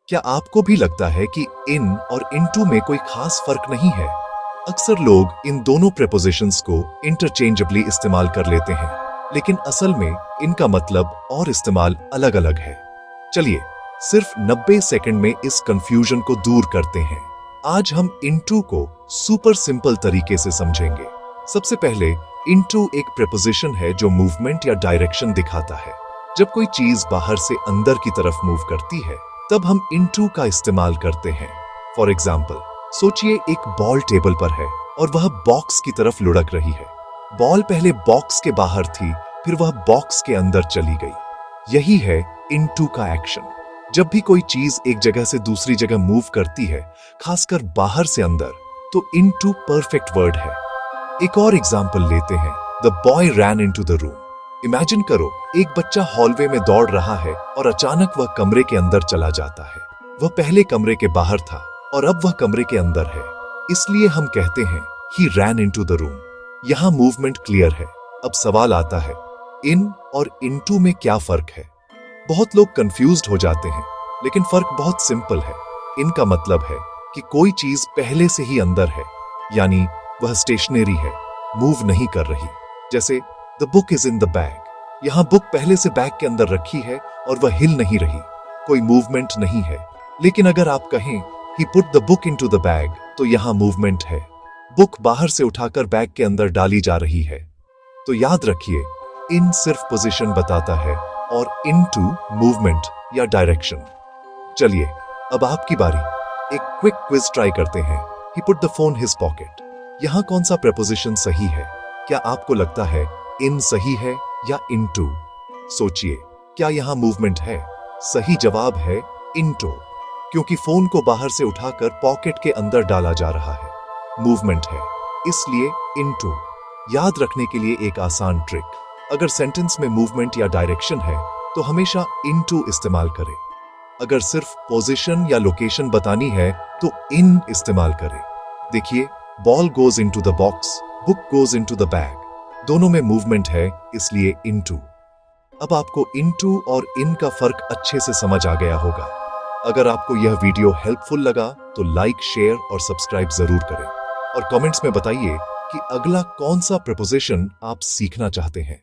क्या आपको भी लगता है कि इन और इनटू में कोई खास फर्क नहीं है? अक्सर लोग इन दोनों प्रेपोजिशंस को इंटरचेंजेबली इस्तेमाल कर लेते हैं, लेकिन असल में इनका मतलब और इस्तेमाल अलग अलग है। चलिए सिर्फ 90 सेकंड में इस कंफ्यूजन को दूर करते हैं। आज हम इनटू को सुपर सिंपल तरीके से समझेंगे। सबसे पहले इनटू एक प्रेपोजिशन है जो मूवमेंट या डायरेक्शन दिखाता है। जब कोई चीज बाहर से अंदर की तरफ मूव करती है तब हम इनटू का इस्तेमाल करते हैं। फॉर एग्जाम्पल, सोचिए एक बॉल टेबल पर है और वह बॉक्स की तरफ लुढ़क रही है। बॉल पहले बॉक्स के बाहर थी, फिर वह बॉक्स के अंदर चली गई। यही है इनटू का एक्शन। जब भी कोई चीज एक जगह से दूसरी जगह मूव करती है, खासकर बाहर से अंदर, तो इनटू परफेक्ट वर्ड है। एक और एग्जाम्पल लेते हैं। The boy ran into the room. Imagine करो, एक बच्चा हॉलवे में दौड़ रहा है और अचानक वह कमरे के अंदर चला जाता है। वह पहले कमरे के बाहर था और अब वह कमरे के अंदर है, इसलिए हम कहते हैं ही रैन इनटू द रूम। यहां मूवमेंट क्लियर है। अब सवाल आता है, इन और इनटू में क्या फर्क है? बहुत लोग कंफ्यूज्ड हो जाते हैं, लेकिन फर्क बहुत सिंपल है। इनका मतलब है कि कोई चीज पहले से ही अंदर है, यानी वह स्टेशनरी है, मूव नहीं कर रही। जैसे the book is in the bag. यहां बुक पहले से बैग के अंदर रखी है और वह हिल नहीं रही, कोई मूवमेंट नहीं है। लेकिन अगर आप कहें he put the book into the bag, तो यहां मूवमेंट है। बुक बाहर से उठाकर बैग के अंदर डाली जा रही है। तो याद रखिए, इन सिर्फ पोजीशन बताता है और इनटू मूवमेंट या डायरेक्शन। चलिए अब आपकी बारी। एक क्विक क्विज ट्राई करते हैं। He put the phone his pocket. यहां कौन सा प्रेपोजिशन सही है? क्या आपको लगता है इन सही है या इनटू? सोचिए, क्या यहां मूवमेंट है? सही जवाब है इनटू, क्योंकि फोन को बाहर से उठाकर पॉकेट के अंदर डाला जा रहा है। मूवमेंट है, इसलिए इनटू। याद रखने के लिए एक आसान ट्रिक, अगर सेंटेंस में मूवमेंट या डायरेक्शन है तो हमेशा इनटू इस्तेमाल करें। अगर सिर्फ पोजीशन या लोकेशन बतानी है तो इन इस्तेमाल करें। देखिए, ball goes into the box, book goes into the bag. दोनों में मूवमेंट है, इसलिए इनटू। अब आपको इनटू और इन का फर्क अच्छे से समझ आ गया होगा। अगर आपको यह वीडियो हेल्पफुल लगा तो लाइक, शेयर और सब्सक्राइब जरूर करें और कमेंट्स में बताइए कि अगला कौन सा प्रेपोजिशन आप सीखना चाहते हैं।